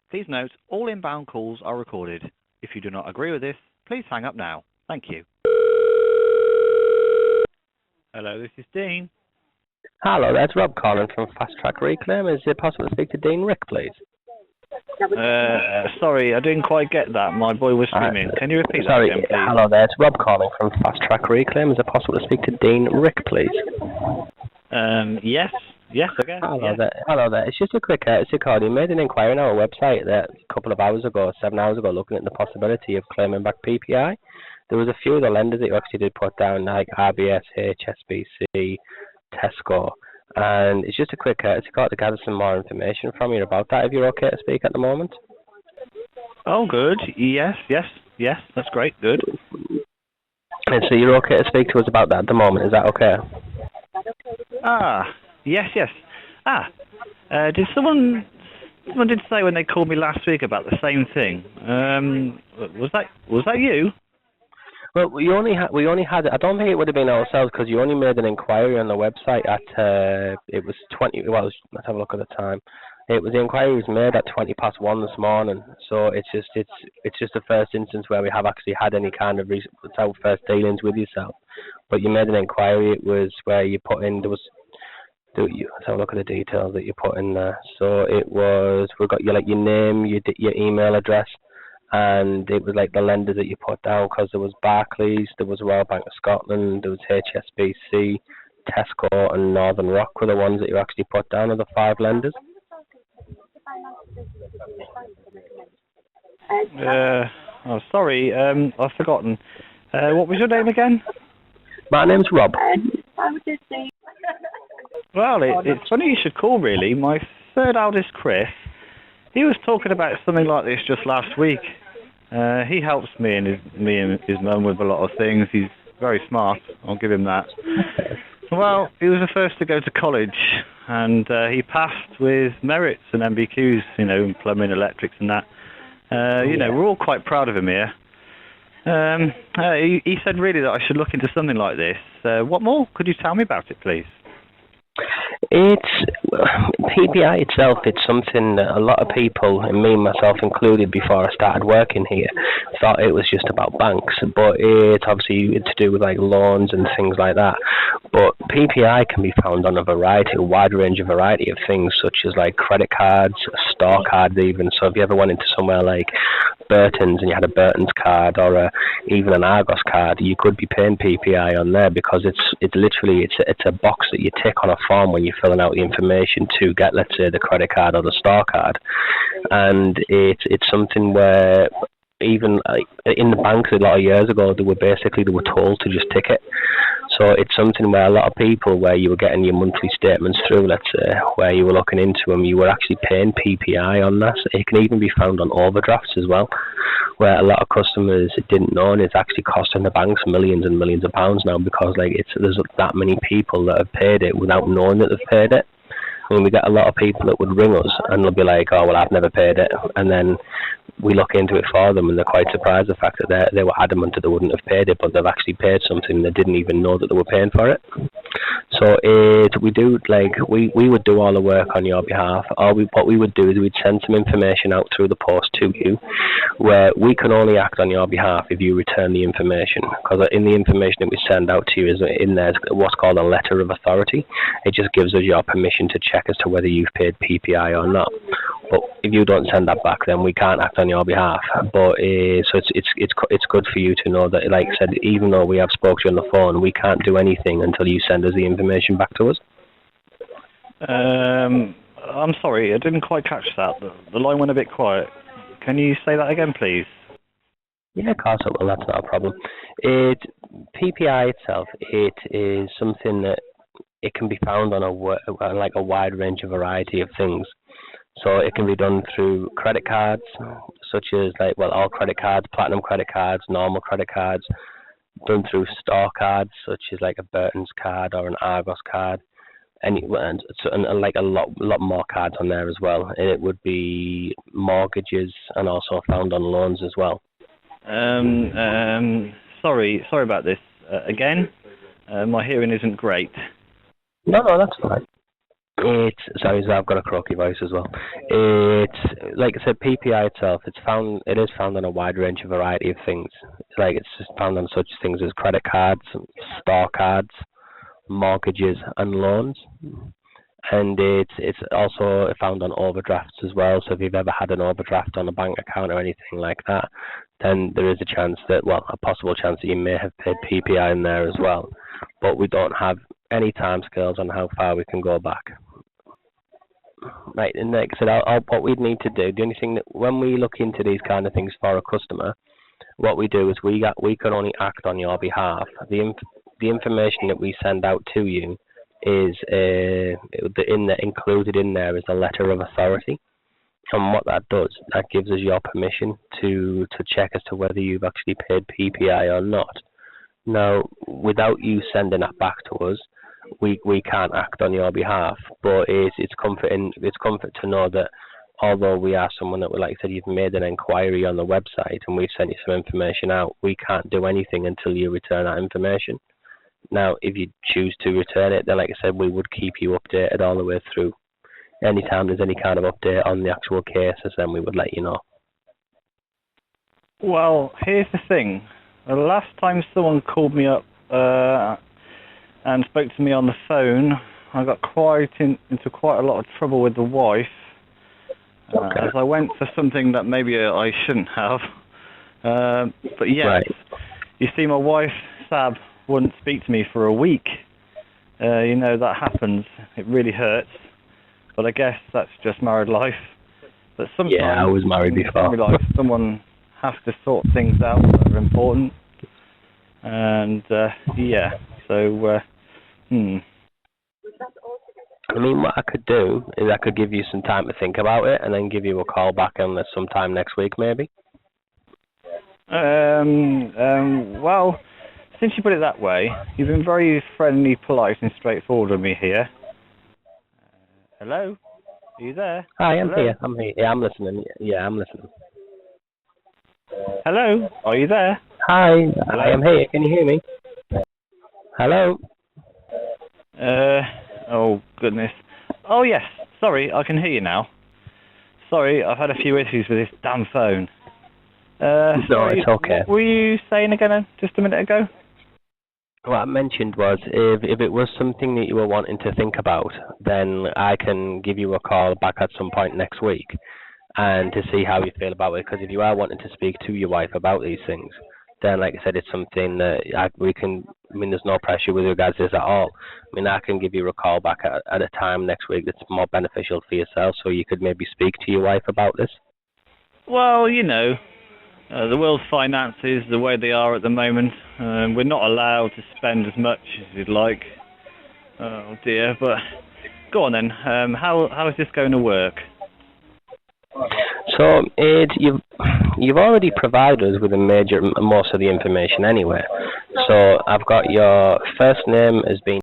Please note, all inbound calls are recorded. If you do not agree with this, please hang up now. Thank you. Hello, this is Dean. Hello, that's Rob calling from Fasttrack Reclaim. Is it possible to speak to Dean Rick, please? Sorry, I didn't quite get that. My boy was screaming. Can you repeat that again, please? Hello there, it's Rob calling from Fasttrack Reclaim. Is it possible to speak to Dean Rick, please? Yes, again. Hello there. It's just a quick courtesy call. You made an inquiry on our website there a couple of hours ago, 7 hours ago, looking at the possibility of claiming back PPI. There was a few of the lenders that you actually did put down, like RBS, HSBC, Tesco, and it's just a quick courtesy call to gather some more information from you about that, if you're okay to speak at the moment. Oh, good. Yes, that's great, good. And so you're okay to speak to us about that at the moment, is that okay? Yes. Did someone did say when they called me last week about the same thing? Was that you? Well, we only had. I don't think it would have been ourselves because you only made an inquiry on the website at it was 20. Well, let's have a look at the time. The inquiry was made at 1:20 this morning. So it's just the first instance where we have actually had any kind of first dealings with yourself. But you made an inquiry. It was where you put in let's have a look at the details that you put in there. So it was, we've got your name, your email address, and it was like the lender that you put down, because there was Barclays, there was Royal Bank of Scotland, there was HSBC, Tesco, and Northern Rock were the ones that you actually put down as the 5 lenders. Sorry, I've forgotten. What was your name again? My name's Rob. Well, it's funny you should call, really. My third eldest, Chris, he was talking about something like this just last week. He helps me and his mum with a lot of things. He's very smart, I'll give him that. Well, he was the first to go to college, and he passed with merits and MBQs, in plumbing, electrics and that. We're all quite proud of him here. He said really that I should look into something like this. What more could you tell me about it, please? PPI itself, it's something that a lot of people, and me myself included before I started working here, thought it was just about banks, but it's obviously to do with like loans and things like that. But PPI can be found on a wide range of things, such as like credit cards, store cards even. So if you ever went into somewhere like Burton's and you had a Burton's card or even an Argos card, you could be paying PPI on there, because it's literally a box that you tick on a form when you're filling out the information to get, let's say, the credit card or the store card. And it's something where even like in the banks a lot of years ago, they were told to just tick it. So it's something where a lot of people, where you were getting your monthly statements through, let's say, where you were looking into them, you were actually paying PPI on that. So it can even be found on overdrafts as well, where a lot of customers didn't know, and it's actually costing the banks millions and millions of pounds now, because there's that many people that have paid it without knowing that they've paid it. I mean, we get a lot of people that would ring us and they'll be like, oh, well, I've never paid it. And then we look into it for them, and they're quite surprised the fact that they were adamant that they wouldn't have paid it, but they've actually paid something they didn't even know that they were paying for it. So we would do all the work on your behalf. What we would do is we'd send some information out through the post to you, where we can only act on your behalf if you return the information, because in the information that we send out to you is in there what's called a letter of authority. It just gives us your permission to check as to whether you've paid PPI or not. But if you don't send that back, then we can't act on your behalf. But so it's good for you to know that, like I said, even though we have spoke to you on the phone, we can't do anything until you send us the information back to us. I'm sorry, I didn't quite catch that. The line went a bit quiet. Can you say that again, please? Yeah, of course I will. That's not a problem. PPI itself, it is something that it can be found on a wide range of variety of things. So it can be done through credit cards, such as all credit cards, platinum credit cards, normal credit cards, done through store cards, such as like a Burton's card or an Argos card, and a lot more cards on there as well. And it would be mortgages and also found on loans as well. Sorry about this. Again, my hearing isn't great. No, that's fine. Sorry, I've got a croaky voice as well. It's like I said, PPI itself. It is found on a wide range of variety of things. It's just found on such things as credit cards, store cards, mortgages, and loans. And it's also found on overdrafts as well. So if you've ever had an overdraft on a bank account or anything like that, then there is a possible chance that you may have paid PPI in there as well. But we don't have any timescales on how far we can go back. Right, and like I said, what we'd need to do, the only thing that when we look into these kind of things for a customer, what we do is we can only act on your behalf. The information that we send out to you is included in there is a letter of authority, and what that does, that gives us your permission to check as to whether you've actually paid PPI or not. Now, without you sending that back to us, we can't act on your behalf, but it's comfort to know that although we are someone that, like I said, you've made an inquiry on the website and we've sent you some information out, we can't do anything until you return that information. Now, if you choose to return it, then like I said, we would keep you updated all the way through. Anytime there's any kind of update on the actual cases, then we would let you know. Well, here's the thing. The last time someone called me up and spoke to me on the phone, I got into quite a lot of trouble with the wife. As I went for something that maybe I shouldn't have. But yes, right. You see, my wife, Sab, wouldn't speak to me for a week. That happens. It really hurts. But I guess that's just married life. But sometimes, yeah, I was married before. Life, someone has to sort things out that are important. And, I mean, what I could do is I could give you some time to think about it and then give you a call back on this sometime next week, maybe. Well, since you put it that way, you've been very friendly, polite, and straightforward with me here. Hello? Are you there? Hi, I'm here. I'm here. Yeah, I'm listening. Yeah, I'm listening. Hello? Are you there? Hi, I am here. Can you hear me? Hello? Oh, goodness. Oh, yes. Sorry, I can hear you now. Sorry, I've had a few issues with this damn phone. No, it's okay. What were you saying again just a minute ago? What I mentioned was if it was something that you were wanting to think about, then I can give you a call back at some point next week and to see how you feel about it. Because if you are wanting to speak to your wife about these things, then, like I said, it's something that there's no pressure with regards to this at all. I mean, I can give you a call back at a time next week that's more beneficial for yourself, so you could maybe speak to your wife about this. Well, the world's finances, the way they are at the moment, we're not allowed to spend as much as we'd like. Oh dear, but go on then. How is this going to work? So, you've already provided us with most of the information anyway. So I've got your first name as being